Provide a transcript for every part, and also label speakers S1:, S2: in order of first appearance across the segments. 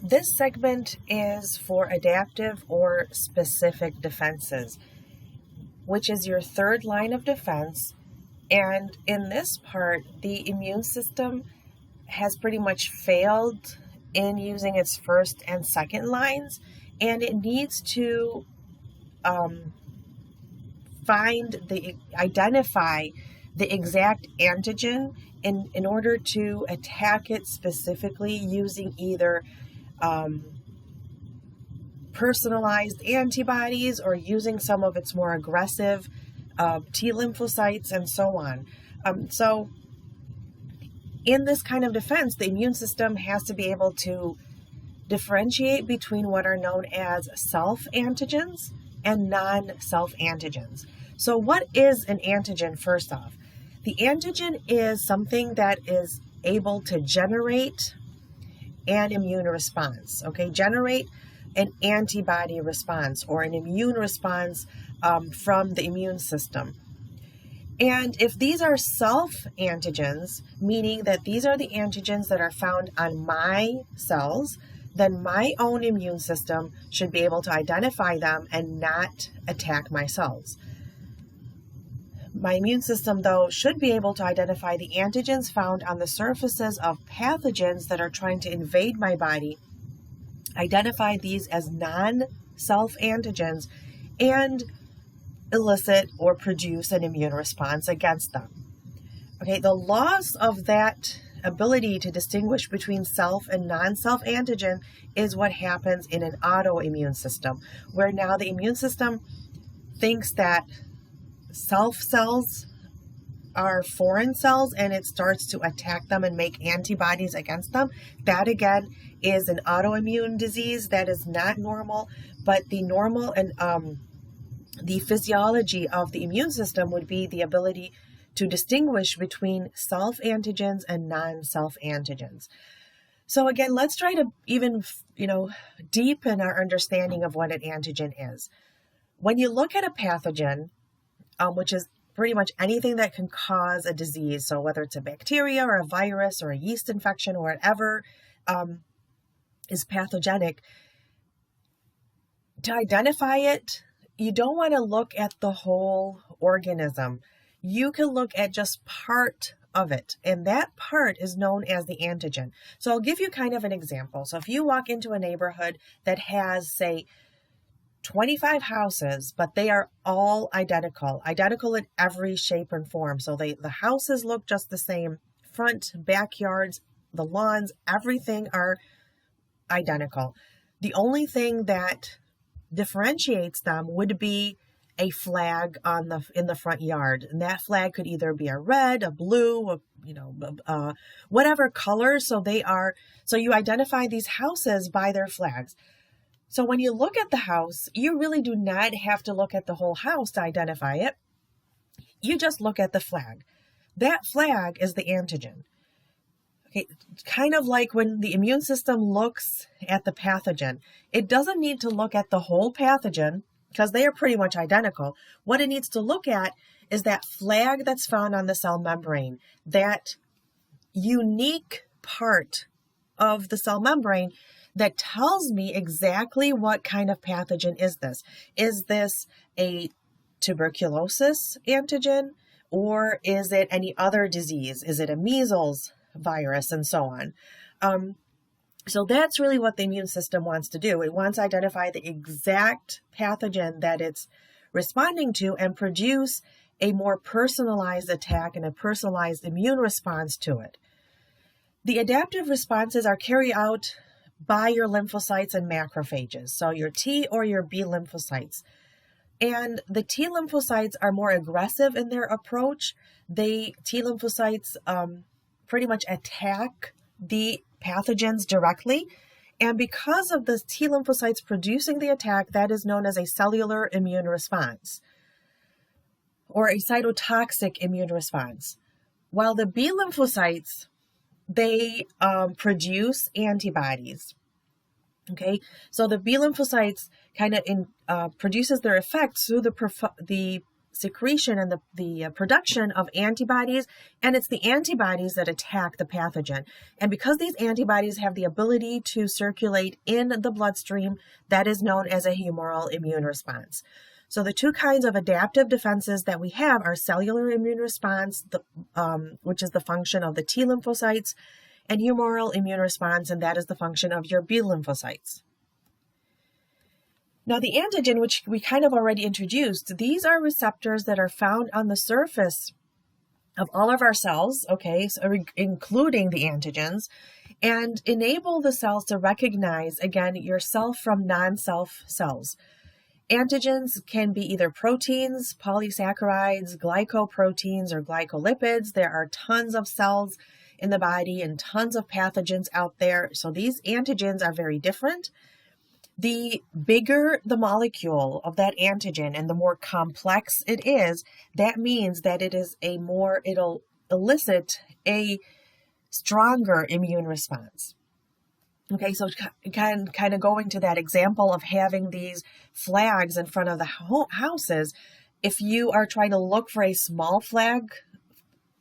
S1: This segment is for adaptive or specific defenses, which is your third line of defense. And in this part, the immune system has pretty much failed in using its first and second lines, and it needs to identify the exact antigen in order to attack it specifically using either personalized antibodies or using some of its more aggressive T lymphocytes and so on. So in this kind of defense, the immune system has to be able to differentiate between what are known as self-antigens and non-self-antigens. So what is an antigen, first off? The antigen is something that is able to generate an immune response, okay? Generate an antibody response or an immune response from the immune system. And if these are self-antigens, meaning that these are the antigens that are found on my cells, then my own immune system should be able to identify them and not attack my cells. My immune system, though, should be able to identify the antigens found on the surfaces of pathogens that are trying to invade my body, identify these as non-self-antigens, and elicit or produce an immune response against them. Okay, the loss of that ability to distinguish between self and non-self antigen is what happens in an autoimmune system, where now the immune system thinks that self cells are foreign cells and it starts to attack them and make antibodies against them. That again is an autoimmune disease that is not normal, but the normal and the physiology of the immune system would be the ability to distinguish between self-antigens and non-self-antigens. So again, let's try to even, deepen our understanding of what an antigen is. When you look at a pathogen, which is pretty much anything that can cause a disease, so whether it's a bacteria or a virus or a yeast infection or whatever is pathogenic, to identify it, you don't want to look at the whole organism. You can look at just part of it, and that part is known as the antigen. So I'll give you kind of an example. So if you walk into a neighborhood that has, say, 25 houses, but they are all identical in every shape and form. So the houses look just the same, front, backyards, the lawns, everything are identical. The only thing that differentiates them would be a flag in the front yard, and that flag could either be a red, a blue, whatever color. So you identify these houses by their flags. So when you look at the house, you really do not have to look at the whole house to identify it. You just look at the flag. That flag is the antigen. Okay, kind of like when the immune system looks at the pathogen, it doesn't need to look at the whole pathogen because they are pretty much identical. What it needs to look at is that flag that's found on the cell membrane, that unique part of the cell membrane that tells me exactly what kind of pathogen is this. Is this a tuberculosis antigen, or is it any other disease? Is it a measles virus, and so on? So that's really what the immune system wants to do. It wants to identify the exact pathogen that it's responding to and produce a more personalized attack and a personalized immune response to it. The adaptive responses are carried out by your lymphocytes and macrophages, so your T or your B lymphocytes. And the T lymphocytes are more aggressive in their approach. T lymphocytes pretty much attack the pathogens directly. And because of the T lymphocytes producing the attack, that is known as a cellular immune response or a cytotoxic immune response. While the B lymphocytes, they produce antibodies. Okay, so the B lymphocytes kind of produces their effects through the secretion and the production of antibodies, and it's the antibodies that attack the pathogen. And because these antibodies have the ability to circulate in the bloodstream, that is known as a humoral immune response. So the two kinds of adaptive defenses that we have are cellular immune response, which is the function of the T lymphocytes, and humoral immune response, and that is the function of your B lymphocytes. Now the antigen, which we kind of already introduced, these are receptors that are found on the surface of all of our cells, okay, so including the antigens, and enable the cells to recognize, again, your self from non-self cells. Antigens can be either proteins, polysaccharides, glycoproteins, or glycolipids. There are tons of cells in the body and tons of pathogens out there, so these antigens are very different. The bigger the molecule of that antigen and the more complex it is, that means that it'll elicit a stronger immune response. Okay, so kind of going to that example of having these flags in front of the houses, if you are trying to look for a small flag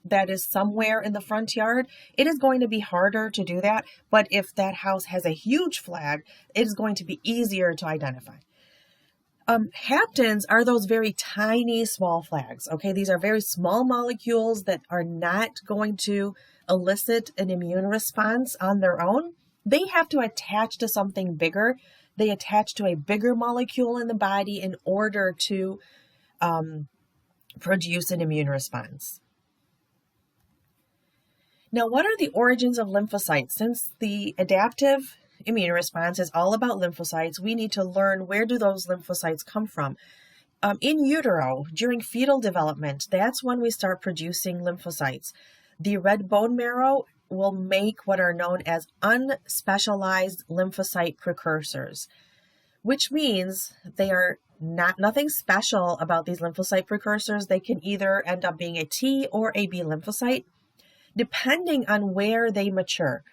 S1: that is somewhere in the front yard, it is going to be harder to do that. But if that house has a huge flag, it is going to be easier to identify. Haptens are those very tiny small flags. Okay, these are very small molecules that are not going to elicit an immune response on their own. They have to attach to something bigger. They attach to a bigger molecule in the body in order to produce an immune response. Now, what are the origins of lymphocytes? Since the adaptive immune response is all about lymphocytes, we need to learn where do those lymphocytes come from. In utero, during fetal development, that's when we start producing lymphocytes. The red bone marrow will make what are known as unspecialized lymphocyte precursors, which means they are nothing special about these lymphocyte precursors. They can either end up being a T or a B lymphocyte, depending on where they mature.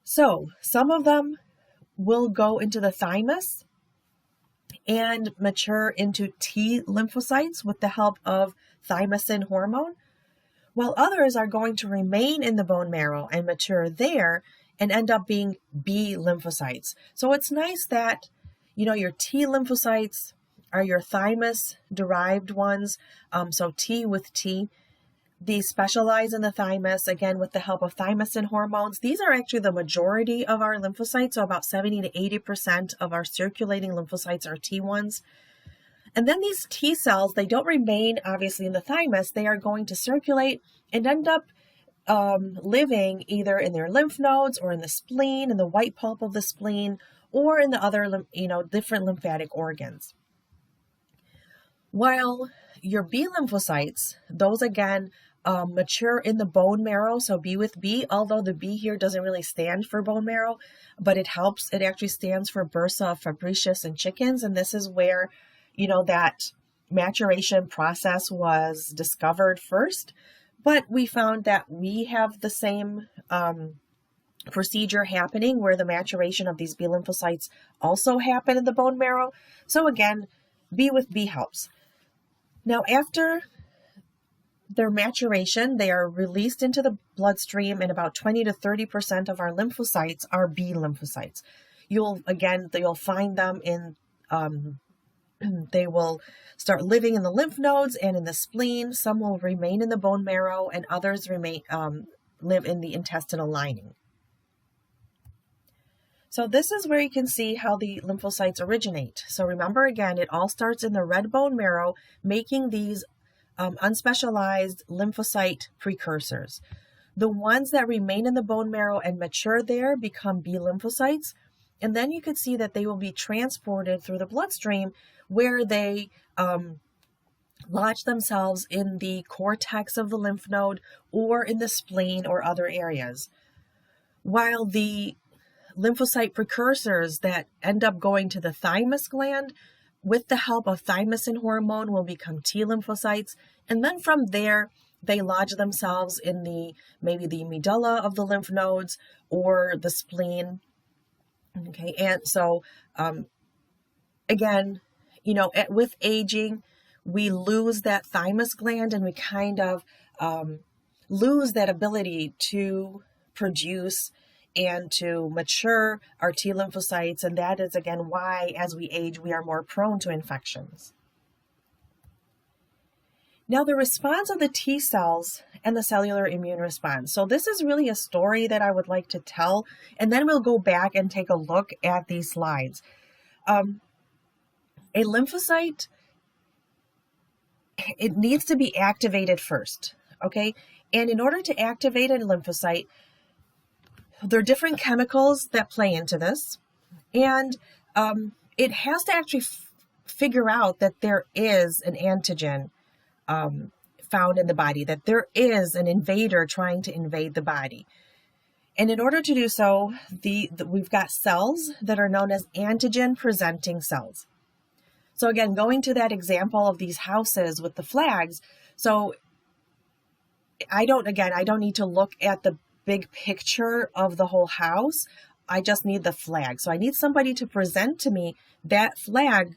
S1: So some of them will go into the thymus and mature into T lymphocytes with the help of thymosin hormone, while others are going to remain in the bone marrow and mature there and end up being B lymphocytes. So it's nice that, your T lymphocytes are your thymus-derived ones, so T with T. These specialize in the thymus, again, with the help of thymosin hormones. These are actually the majority of our lymphocytes, so about 70 to 80% of our circulating lymphocytes are T1s. And then these T cells, they don't remain, obviously, in the thymus. They are going to circulate and end up living either in their lymph nodes or in the spleen, in the white pulp of the spleen, or in the other, different lymphatic organs. While your B lymphocytes, those again mature in the bone marrow, so B with B, although the B here doesn't really stand for bone marrow, but it helps. It actually stands for bursa fabricius in chickens, and this is where, that maturation process was discovered first. But we found that we have the same procedure happening where the maturation of these B lymphocytes also happen in the bone marrow. So again, B with B helps. Now, after their maturation, they are released into the bloodstream, and about 20 to 30% of our lymphocytes are B lymphocytes. You'll find them in, they will start living in the lymph nodes and in the spleen. Some will remain in the bone marrow, and others live in the intestinal lining. So this is where you can see how the lymphocytes originate. So remember, again, it all starts in the red bone marrow, making these unspecialized lymphocyte precursors. The ones that remain in the bone marrow and mature there become B lymphocytes. And then you could see that they will be transported through the bloodstream where they lodge themselves in the cortex of the lymph node or in the spleen or other areas. While the lymphocyte precursors that end up going to the thymus gland with the help of thymosin hormone will become T lymphocytes. And then from there, they lodge themselves in maybe the medulla of the lymph nodes or the spleen. Okay, and so again, with aging, we lose that thymus gland and we kind of lose that ability to produce and to mature our T lymphocytes. And that is, again, why as we age, we are more prone to infections. Now, the response of the T cells and the cellular immune response. So this is really a story that I would like to tell, and then we'll go back and take a look at these slides. A lymphocyte, it needs to be activated first, okay? And in order to activate a lymphocyte, there are different chemicals that play into this, and it has to actually figure out that there is an antigen found in the body, that there is an invader trying to invade the body. And in order to do so, we've got cells that are known as antigen-presenting cells. So again, going to that example of these houses with the flags, so I don't need to look at the big picture of the whole house. I just need the flag. So I need somebody to present to me that flag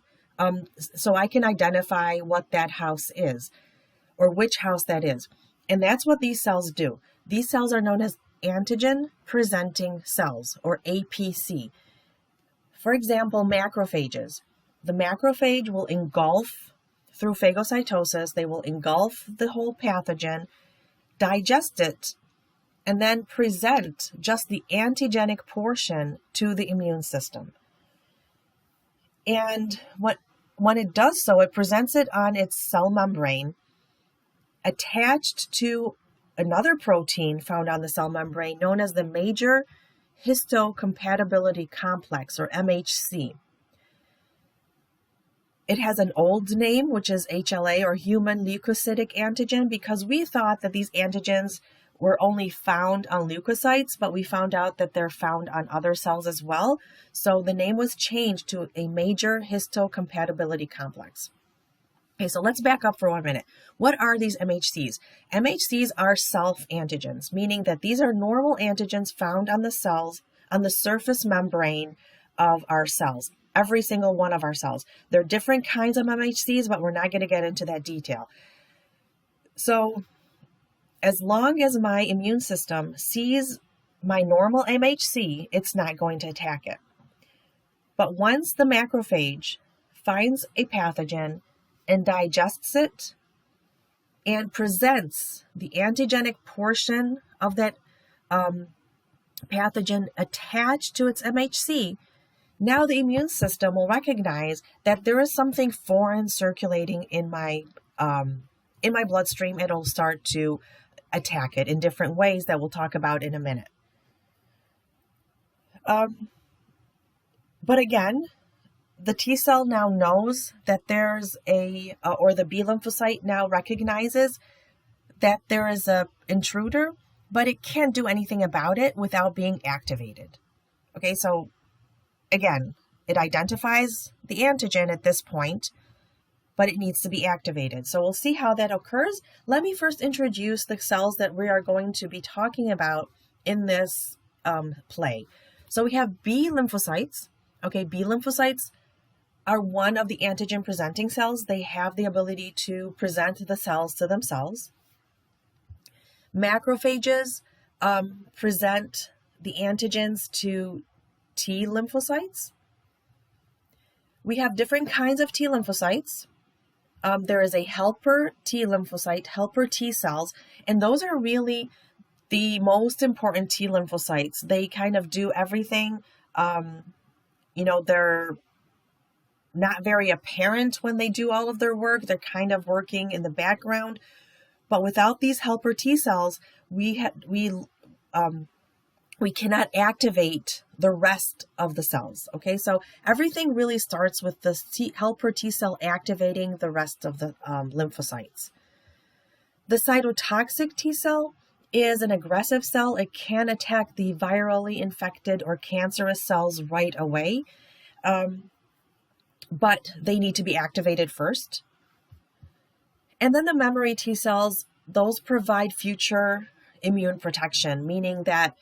S1: so I can identify what that house is or which house that is. And that's what these cells do. These cells are known as antigen-presenting cells, or APC. For example, macrophages. The macrophage will engulf, through phagocytosis, they will engulf the whole pathogen, digest it, and then present just the antigenic portion to the immune system. And when it does so, it presents it on its cell membrane, attached to another protein found on the cell membrane known as the major histocompatibility complex, or MHC. It has an old name, which is HLA, or human leukocytic antigen, because we thought that these antigens were only found on leukocytes, but we found out that they're found on other cells as well. So the name was changed to a major histocompatibility complex. Okay, so let's back up for 1 minute. What are these MHCs? MHCs are self-antigens, meaning that these are normal antigens found on the cells, on the surface membrane of our cells, every single one of our cells. There are different kinds of MHCs, but we're not going to get into that detail. So as long as my immune system sees my normal MHC, it's not going to attack it. But once the macrophage finds a pathogen and digests it and presents the antigenic portion of that pathogen attached to its MHC, now the immune system will recognize that there is something foreign circulating in my bloodstream. It'll start to attack it in different ways that we'll talk about in a minute. But again, the T cell now knows that there's or the B lymphocyte now recognizes that there is an intruder, but it can't do anything about it without being activated. Okay, so again, it identifies the antigen at this point, but it needs to be activated. So we'll see how that occurs. Let me first introduce the cells that we are going to be talking about in this play. So we have B lymphocytes. Okay, B lymphocytes are one of the antigen-presenting cells. They have the ability to present the cells to themselves. Macrophages present the antigens to T lymphocytes. We have different kinds of T lymphocytes. There is a helper T lymphocyte, helper T cells, and those are really the most important T lymphocytes. They kind of do everything. They're not very apparent when they do all of their work. They're kind of working in the background. But without these helper T cells, we cannot activate the rest of the cells. Okay, so everything really starts with the helper T cell activating the rest of the lymphocytes. The cytotoxic T cell is an aggressive cell. It can attack the virally infected or cancerous cells right away, but they need to be activated first. And then the memory T cells, those provide future immune protection, meaning that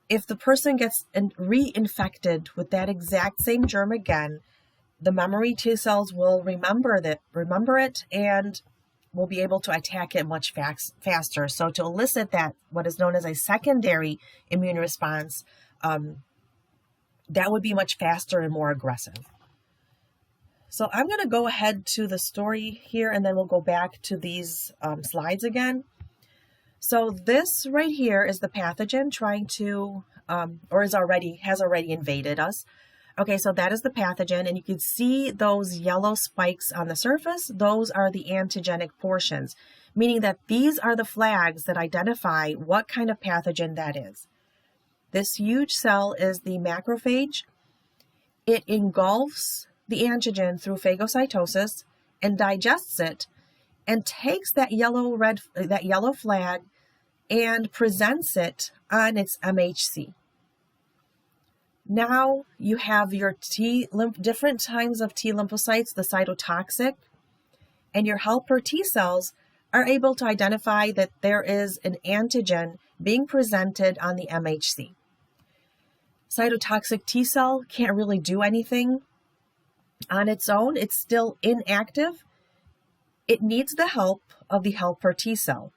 S1: if the person gets reinfected with that exact same germ again, the memory T cells will remember it and will be able to attack it much faster. So to elicit that, what is known as a secondary immune response, that would be much faster and more aggressive. So I'm going to go ahead to the story here, and then we'll go back to these slides again. So this right here is the pathogen trying to, or has already invaded us. Okay, so that is the pathogen, and you can see those yellow spikes on the surface. Those are the antigenic portions, meaning that these are the flags that identify what kind of pathogen that is. This huge cell is the macrophage. It engulfs the antigen through phagocytosis and digests it and takes that yellow flag and presents it on its MHC. Now you have your different types of T lymphocytes, the cytotoxic, and your helper T cells are able to identify that there is an antigen being presented on the MHC. Cytotoxic T cell can't really do anything on its own. It's still inactive. It needs the help of the helper T cell.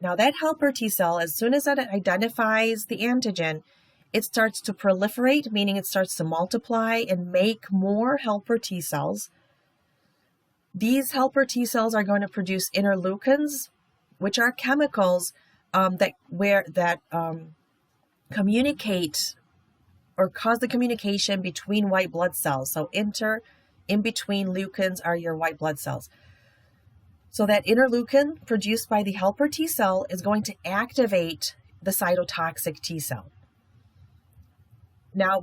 S1: Now that helper T cell, as soon as it identifies the antigen, it starts to proliferate, meaning it starts to multiply and make more helper T cells. These helper T cells are going to produce interleukins, which are chemicals that communicate or cause the communication between white blood cells. So in between leukins are your white blood cells. So that interleukin produced by the helper T cell is going to activate the cytotoxic T cell. Now,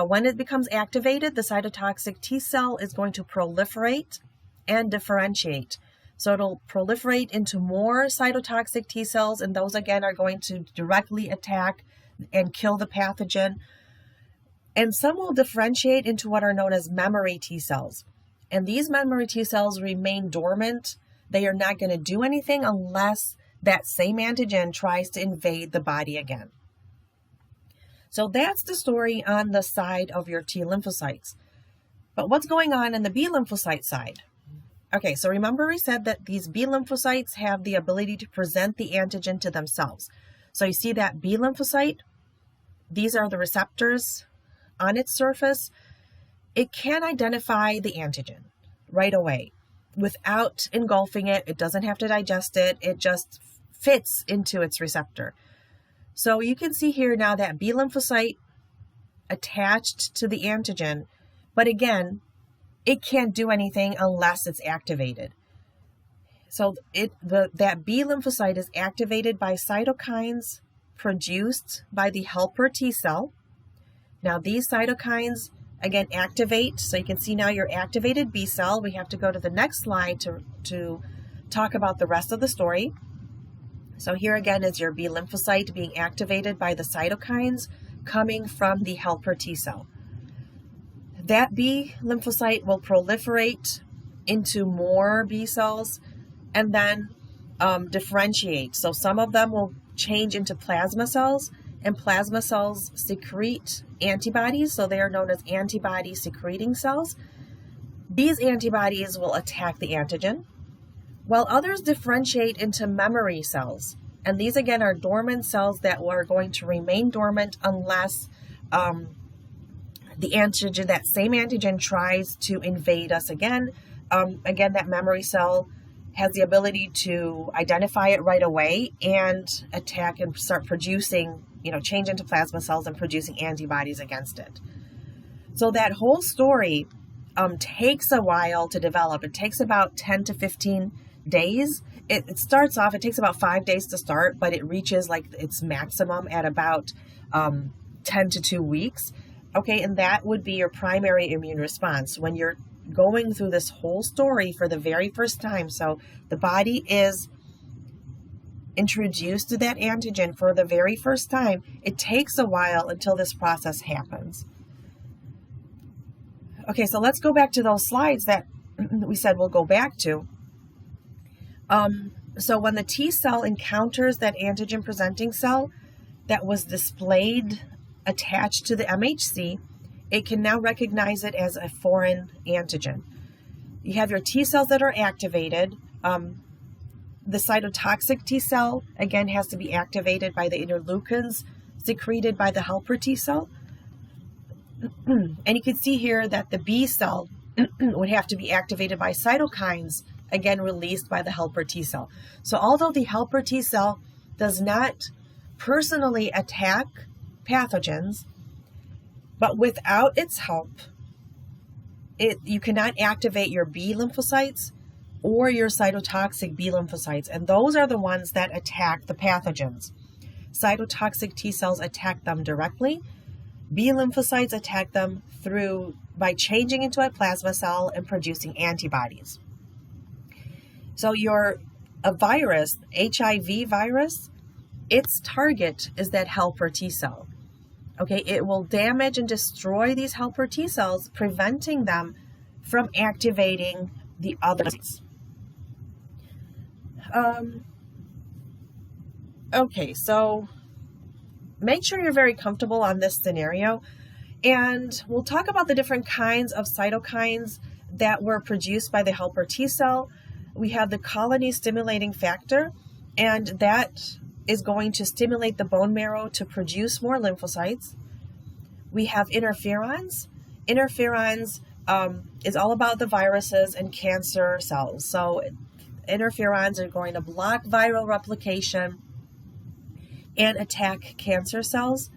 S1: when it becomes activated, the cytotoxic T cell is going to proliferate and differentiate. So it'll proliferate into more cytotoxic T cells, and those again are going to directly attack and kill the pathogen. And some will differentiate into what are known as memory T cells. And these memory T cells remain dormant. They are not going to do anything unless that same antigen tries to invade the body again. So that's the story on the side of your T lymphocytes. But what's going on in the B lymphocyte side? Okay, so remember we said that these B lymphocytes have the ability to present the antigen to themselves. So you see that B lymphocyte, these are the receptors on its surface. It can identify the antigen right away without engulfing it. It doesn't have to digest it. It just fits into its receptor. So you can see here now that B lymphocyte attached to the antigen, but again, it can't do anything unless it's activated. So that B lymphocyte is activated by cytokines produced by the helper T cell. Now these cytokines again activate, so you can see now your activated B cell. We have to go to the next slide to talk about the rest of the story. So here again is your B lymphocyte being activated by the cytokines coming from the helper T cell. That B lymphocyte will proliferate into more B cells and then differentiate. So some of them will change into plasma cells, and plasma cells secrete antibodies, so they are known as antibody secreting cells. These antibodies will attack the antigen, while others differentiate into memory cells. And these again are dormant cells that are going to remain dormant unless the antigen, that same antigen, tries to invade us again. Again, that memory cell has the ability to identify it right away and attack and start producing, change into plasma cells and producing antibodies against it. So that whole story takes a while to develop. It takes about 10 to 15 days. It starts off, it takes about 5 days to start, but it reaches like its maximum at about 10 to 2 weeks. Okay, and that would be your primary immune response when you're going through this whole story for the very first time. So the body is introduced to that antigen for the very first time. It takes a while until this process happens. Okay, so let's go back to those slides that we said we'll go back to. So when the T cell encounters that antigen presenting cell that was displayed attached to the MHC, it can now recognize it as a foreign antigen. You have your T cells that are activated. The cytotoxic T cell, again, has to be activated by the interleukins secreted by the helper T cell. And you can see here that the B cell would have to be activated by cytokines, again, released by the helper T cell. So although the helper T cell does not personally attack pathogens, but without its help, you cannot activate your B lymphocytes or your cytotoxic B lymphocytes, and those are the ones that attack the pathogens. Cytotoxic T cells attack them directly. B lymphocytes attack them by changing into a plasma cell and producing antibodies. So a virus, HIV virus, its target is that helper T cell. Okay, it will damage and destroy these helper T cells, preventing them from activating the others. Okay, so make sure you're very comfortable on this scenario, and we'll talk about the different kinds of cytokines that were produced by the helper T cell. We have the colony stimulating factor, and that is going to stimulate the bone marrow to produce more lymphocytes. We have interferons. Interferons is all about the viruses and cancer cells. So interferons are going to block viral replication and attack cancer cells.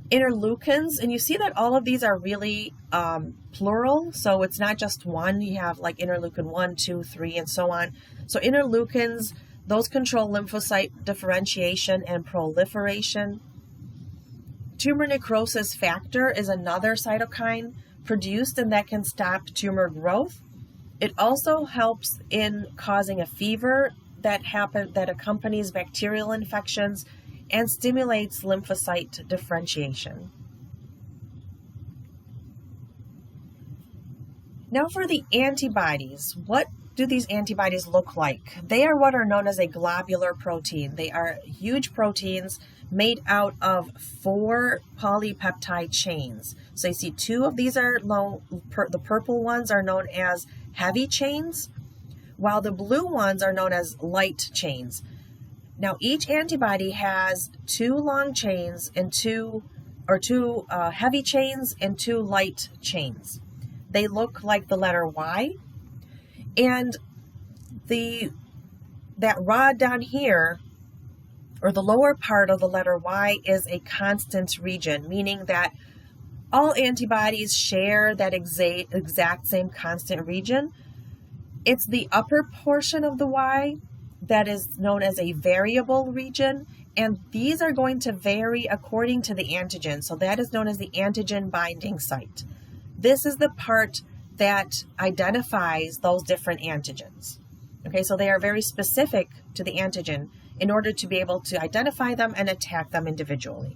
S1: Interleukins, and you see that all of these are really plural, so it's not just one. You have like interleukin 1, 2, 3, and so on. So interleukins, those control lymphocyte differentiation and proliferation. Tumor necrosis factor is another cytokine produced, and that can stop tumor growth. It also helps in causing a fever that accompanies bacterial infections and stimulates lymphocyte differentiation. Now for the antibodies, what do these antibodies look like? They are what are known as a globular protein. They are huge proteins made out of 4 polypeptide chains. So you see 2 of these are the purple ones are known as heavy chains, while the blue ones are known as light chains. Now each antibody has 2 long chains and 2 heavy chains and 2 light chains. They look like the letter Y, and that rod down here, or the lower part of the letter Y, is a constant region, meaning that all antibodies share that exact same constant region. It's the upper portion of the Y that is known as a variable region, and these are going to vary according to the antigen. So that is known as the antigen binding site. This is the part that identifies those different antigens. Okay, so they are very specific to the antigen in order to be able to identify them and attack them individually.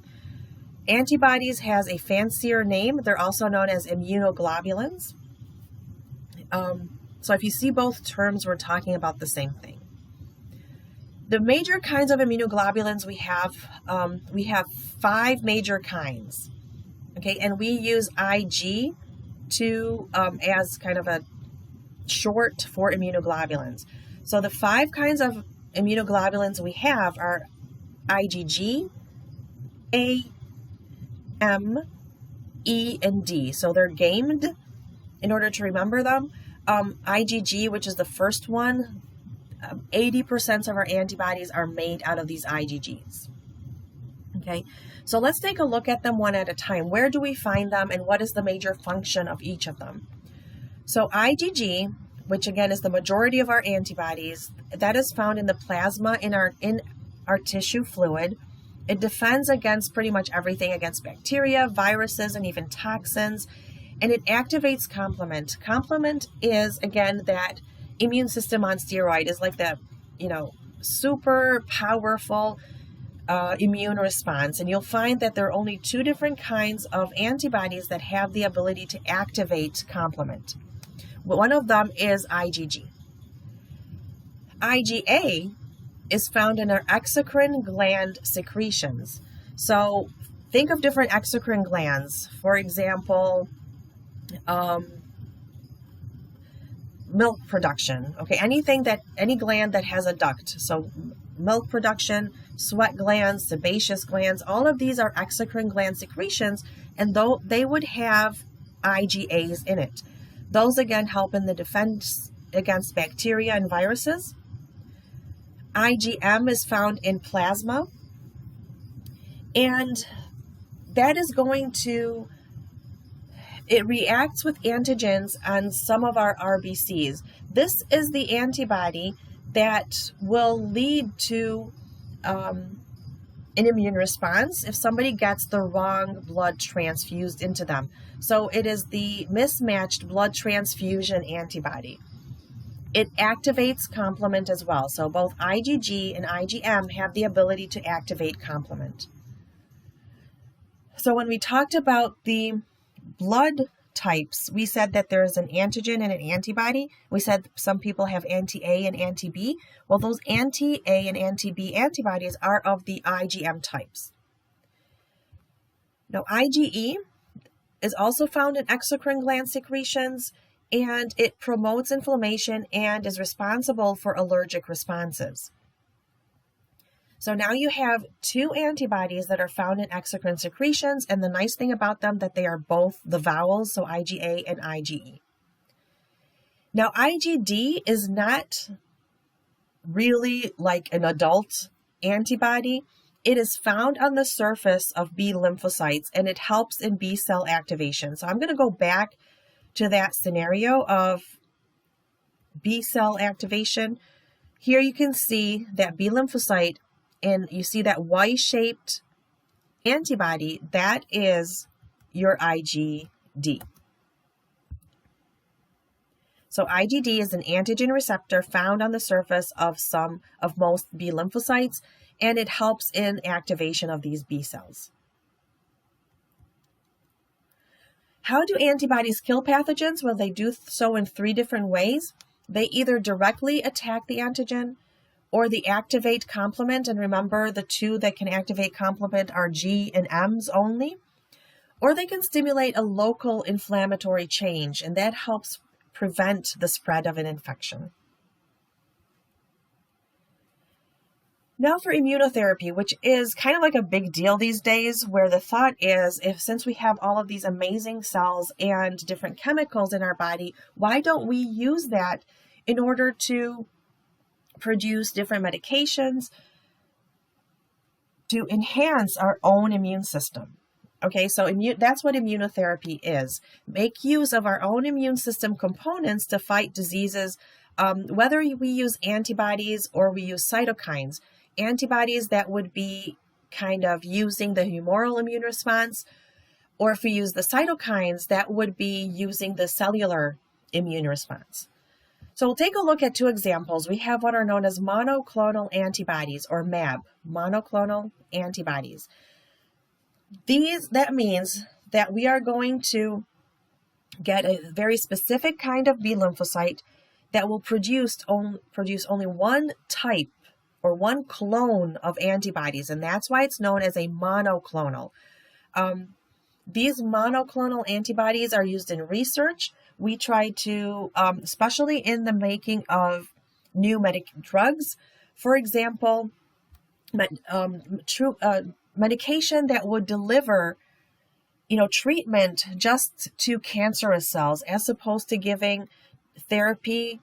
S1: Antibodies has a fancier name. They're also known as immunoglobulins. So if you see both terms, we're talking about the same thing. The major kinds of immunoglobulins we have 5 major kinds. Okay, and we use IG as kind of a short for immunoglobulins. So the 5 kinds of immunoglobulins we have are IgG, A, M, E, and D. So they're gamed in order to remember them. IgG, which is the first one, 80% of our antibodies are made out of these IgGs. Okay, so let's take a look at them one at a time. Where do we find them, and what is the major function of each of them? So IgG, which again is the majority of our antibodies, that is found in the plasma in our tissue fluid. It defends against pretty much everything, against bacteria, viruses, and even toxins, and it activates complement. Complement is, again, that immune system on steroid. Is like the, super powerful immune response. And you'll find that there are only 2 different kinds of antibodies that have the ability to activate complement. One of them is IgG. IgA is found in our exocrine gland secretions. So think of different exocrine glands. For example, milk production. Okay, any gland that has a duct. So milk production, sweat glands, sebaceous glands, all of these are exocrine gland secretions, and though they would have IgAs in it. Those again help in the defense against bacteria and viruses. IgM is found in plasma, and that is it reacts with antigens on some of our RBCs. This is the antibody that will lead to an immune response if somebody gets the wrong blood transfused into them. So it is the mismatched blood transfusion antibody. It activates complement as well. So both IgG and IgM have the ability to activate complement. So when we talked about the blood types, we said that there's an antigen and an antibody. We said some people have anti-A and anti-B. Well, those anti-A and anti-B antibodies are of the IgM types. Now, IgE is also found in exocrine gland secretions, and it promotes inflammation and is responsible for allergic responses. So now you have two antibodies that are found in exocrine secretions, and the nice thing about them that they are both the vowels, so IgA and IgE. Now IgD is not really like an adult antibody. It is found on the surface of B lymphocytes, and it helps in B cell activation. So I'm going to go back to that scenario of B cell activation. Here you can see that B lymphocyte, and you see that Y-shaped antibody, that is your IgD. So IgD is an antigen receptor found on the surface of most B lymphocytes, and it helps in activation of these B cells. How do antibodies kill pathogens? Well, they do so in three different ways. They either directly attack the antigen, or they activate complement, and remember the two that can activate complement are G and M's only, or they can stimulate a local inflammatory change, and that helps prevent the spread of an infection. Now for immunotherapy, which is kind of like a big deal these days, where the thought is, since we have all of these amazing cells and different chemicals in our body, why don't we use that in order to produce different medications to enhance our own immune system? Okay, so that's what immunotherapy is. Make use of our own immune system components to fight diseases, whether we use antibodies or we use cytokines. Antibodies, that would be kind of using the humoral immune response, or if we use the cytokines, that would be using the cellular immune response. So we'll take a look at two examples. We have what are known as monoclonal antibodies, or MAB, monoclonal antibodies. That means that we are going to get a very specific kind of B lymphocyte that will produce only one type or one clone of antibodies, and that's why it's known as a monoclonal. These monoclonal antibodies are used in research. We try to, especially in the making of new drugs, for example, medication that would deliver, treatment just to cancerous cells, as opposed to giving therapy,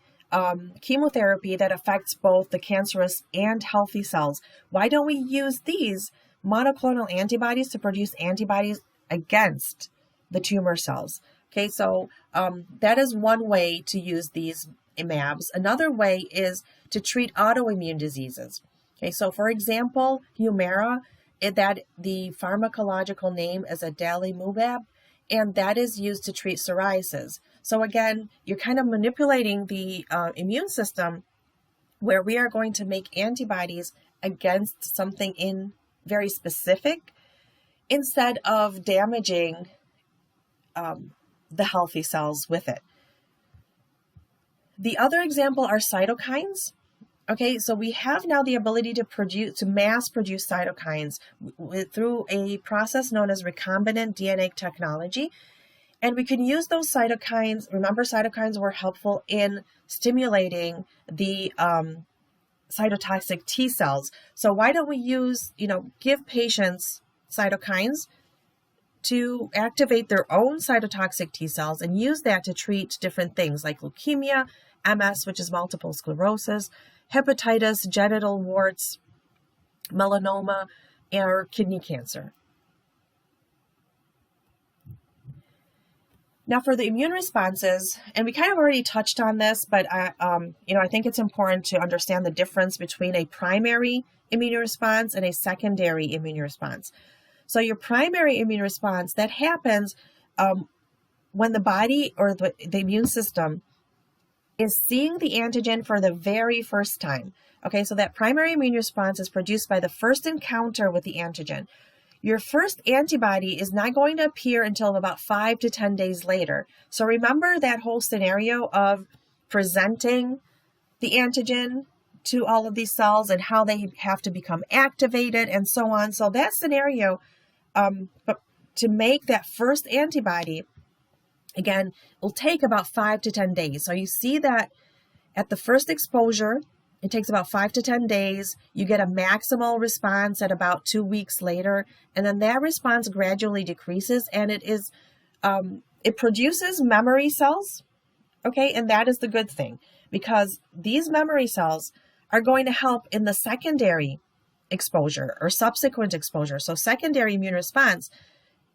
S1: chemotherapy that affects both the cancerous and healthy cells. Why don't we use these monoclonal antibodies to produce antibodies against the tumor cells? Okay, so that is one way to use these MABs. Another way is to treat autoimmune diseases. Okay, so for example, Humoral, that the pharmacological name is adalimumab, and that is used to treat psoriasis. So again, you're kind of manipulating the immune system, where we are going to make antibodies against something very specific, instead of damaging the healthy cells with it. The other example are cytokines. Okay, so we have now the ability to mass produce cytokines through a process known as recombinant DNA technology. And we can use those cytokines. Remember, cytokines were helpful in stimulating the cytotoxic T cells. So why don't we give patients cytokines to activate their own cytotoxic T cells and use that to treat different things like leukemia, MS, which is multiple sclerosis, hepatitis, genital warts, melanoma, or kidney cancer. Now for the immune responses, and we kind of already touched on this, but I think it's important to understand the difference between a primary immune response and a secondary immune response. So your primary immune response, that happens when the body or the immune system is seeing the antigen for the very first time. Okay, so that primary immune response is produced by the first encounter with the antigen. Your first antibody is not going to appear until about 5 to 10 days later. So remember that whole scenario of presenting the antigen to all of these cells and how they have to become activated and so on. So that scenario, but to make that first antibody, again, will take about 5 to 10 days. So you see that at the first exposure, it takes about 5 to 10 days. You get a maximal response at about 2 weeks later, and then that response gradually decreases, and it produces memory cells, okay? And that is the good thing, because these memory cells are going to help in the secondary exposure or subsequent exposure. So secondary immune response,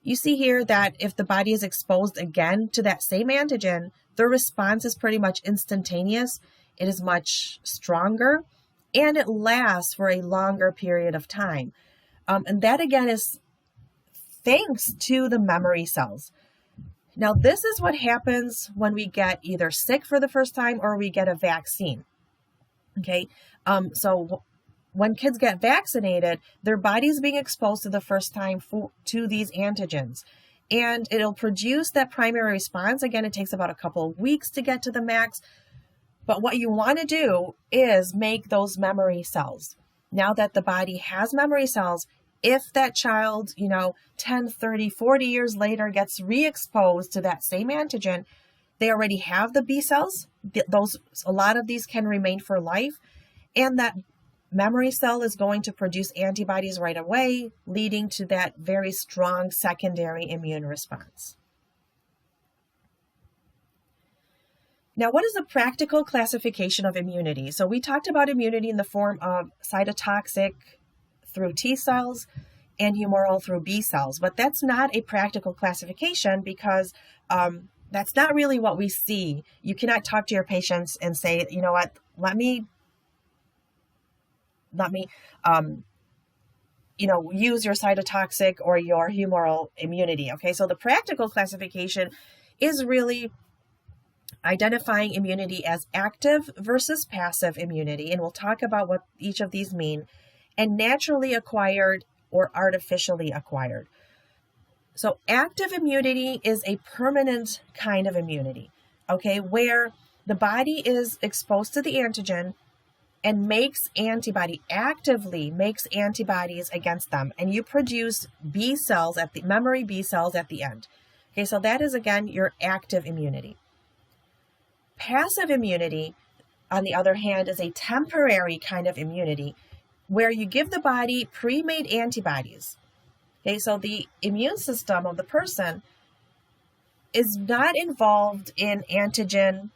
S1: you see here that if the body is exposed again to that same antigen, the response is pretty much instantaneous. It is much stronger, and it lasts for a longer period of time. And that, again, is thanks to the memory cells. Now, this is what happens when we get either sick for the first time or we get a vaccine. Okay, so when kids get vaccinated, their body's being exposed to the first time to these antigens. And it'll produce that primary response. Again, it takes about a couple of weeks to get to the max. But what you want to do is make those memory cells. Now that the body has memory cells, if that child, 10, 30, 40 years later gets re-exposed to that same antigen, they already have the B cells. A lot of these can remain for life. And that memory cell is going to produce antibodies right away, leading to that very strong secondary immune response. Now, what is a practical classification of immunity? So we talked about immunity in the form of cytotoxic through T cells and humoral through B cells, but that's not a practical classification because that's not really what we see. You cannot talk to your patients and say, you know what, let me use your cytotoxic or your humoral immunity. Okay, so the practical classification is really identifying immunity as active versus passive immunity, and we'll talk about what each of these mean, and naturally acquired or artificially acquired. So active immunity is a permanent kind of immunity, okay, where the body is exposed to the antigen and actively makes antibodies against them, and you produce memory B cells at the end. Okay, so that is, again, your active immunity. Passive immunity, on the other hand, is a temporary kind of immunity where you give the body pre-made antibodies. Okay, so the immune system of the person is not involved in antigen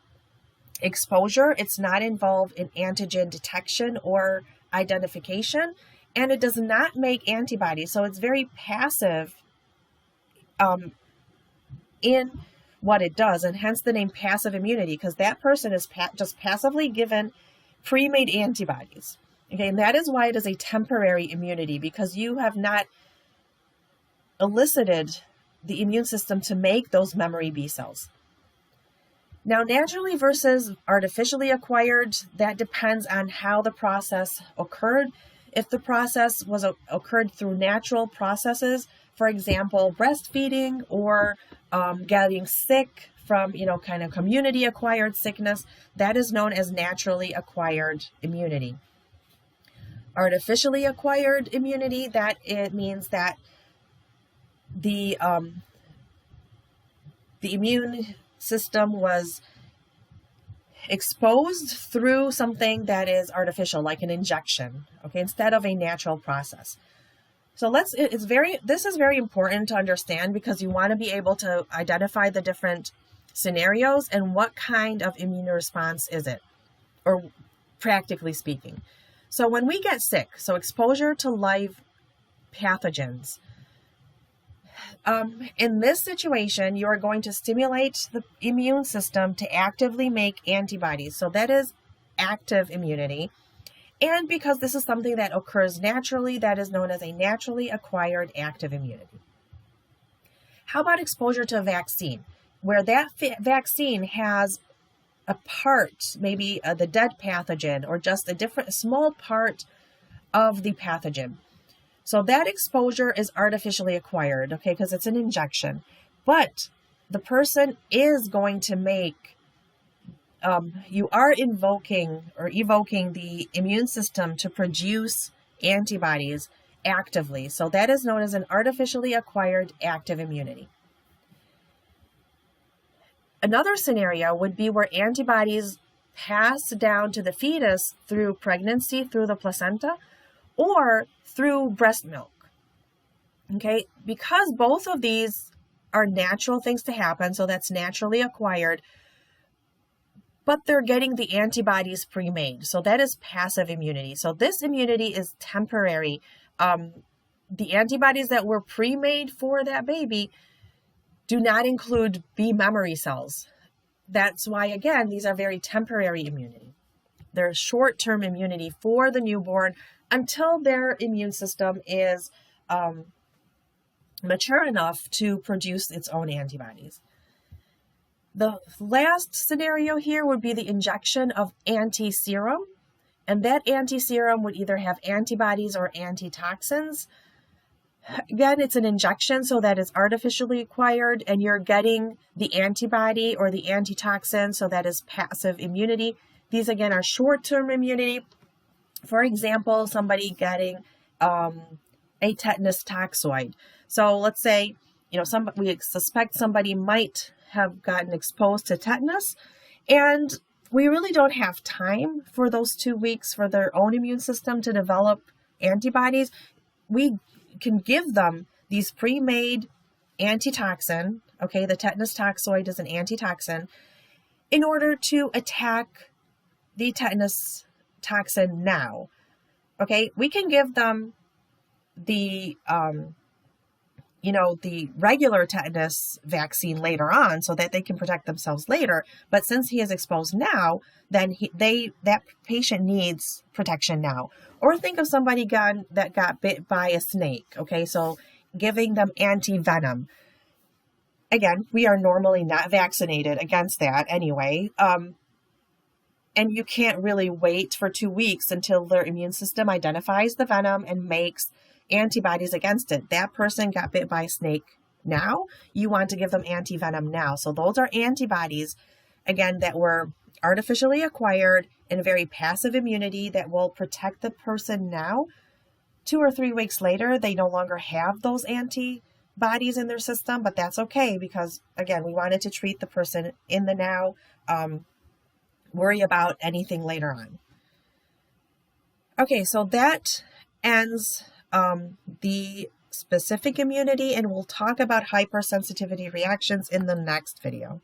S1: exposure. It's not involved in antigen detection or identification, and it does not make antibodies. So it's very passive in what it does, and hence the name passive immunity, because that person is just passively given pre-made antibodies. Okay, and that is why it is a temporary immunity, because you have not elicited the immune system to make those memory B cells. Now, naturally versus artificially acquired, that depends on how the process occurred. If the process was occurred through natural processes, for example, breastfeeding or getting sick from, kind of community acquired sickness, that is known as naturally acquired immunity. Artificially acquired immunity, that it means that the immune system was exposed through something that is artificial, like an injection, okay, instead of a natural process. So this is very important to understand, because you want to be able to identify the different scenarios and what kind of immune response is it, or practically speaking. So when we get sick, so exposure to live pathogens, in this situation, you are going to stimulate the immune system to actively make antibodies. So that is active immunity. And because this is something that occurs naturally, that is known as a naturally acquired active immunity. How about exposure to a vaccine, where that vaccine has a part, maybe the dead pathogen, or just a small part of the pathogen? So that exposure is artificially acquired, okay, because it's an injection. But the person is going to make, you are evoking the immune system to produce antibodies actively. So that is known as an artificially acquired active immunity. Another scenario would be where antibodies pass down to the fetus through pregnancy, through the placenta, or through breast milk. Okay, because both of these are natural things to happen, so that's naturally acquired, but they're getting the antibodies pre-made. So that is passive immunity. So this immunity is temporary. The antibodies that were pre-made for that baby do not include B memory cells. That's why, again, these are very temporary immunity. They're short-term immunity for the newborn until their immune system is mature enough to produce its own antibodies. The last scenario here would be the injection of anti-serum, and that anti-serum would either have antibodies or antitoxins. Again, it's an injection, so that is artificially acquired, and you're getting the antibody or the antitoxin, so that is passive immunity. These, again, are short-term immunity. For example, somebody getting a tetanus toxoid. So let's say, we suspect somebody might have gotten exposed to tetanus, and we really don't have time for those 2 weeks for their own immune system to develop antibodies. We can give them these pre-made antitoxin, okay, the tetanus toxoid is an antitoxin, in order to attack the tetanus toxin now. Okay, we can give them the the regular tetanus vaccine later on so that they can protect themselves later, but since he is exposed now, then that patient needs protection now. Or think of somebody that got bit by a snake. Okay, so giving them anti-venom. Again, we are normally not vaccinated against that anyway. And you can't really wait for 2 weeks until their immune system identifies the venom and makes antibodies against it. That person got bit by a snake now. You want to give them anti-venom now. So those are antibodies, again, that were artificially acquired in a very passive immunity that will protect the person now. 2 or 3 weeks later, they no longer have those antibodies in their system, but that's okay because, again, we wanted to treat the person in the now, worry about anything later on. Okay, so that ends the specific immunity, and we'll talk about hypersensitivity reactions in the next video.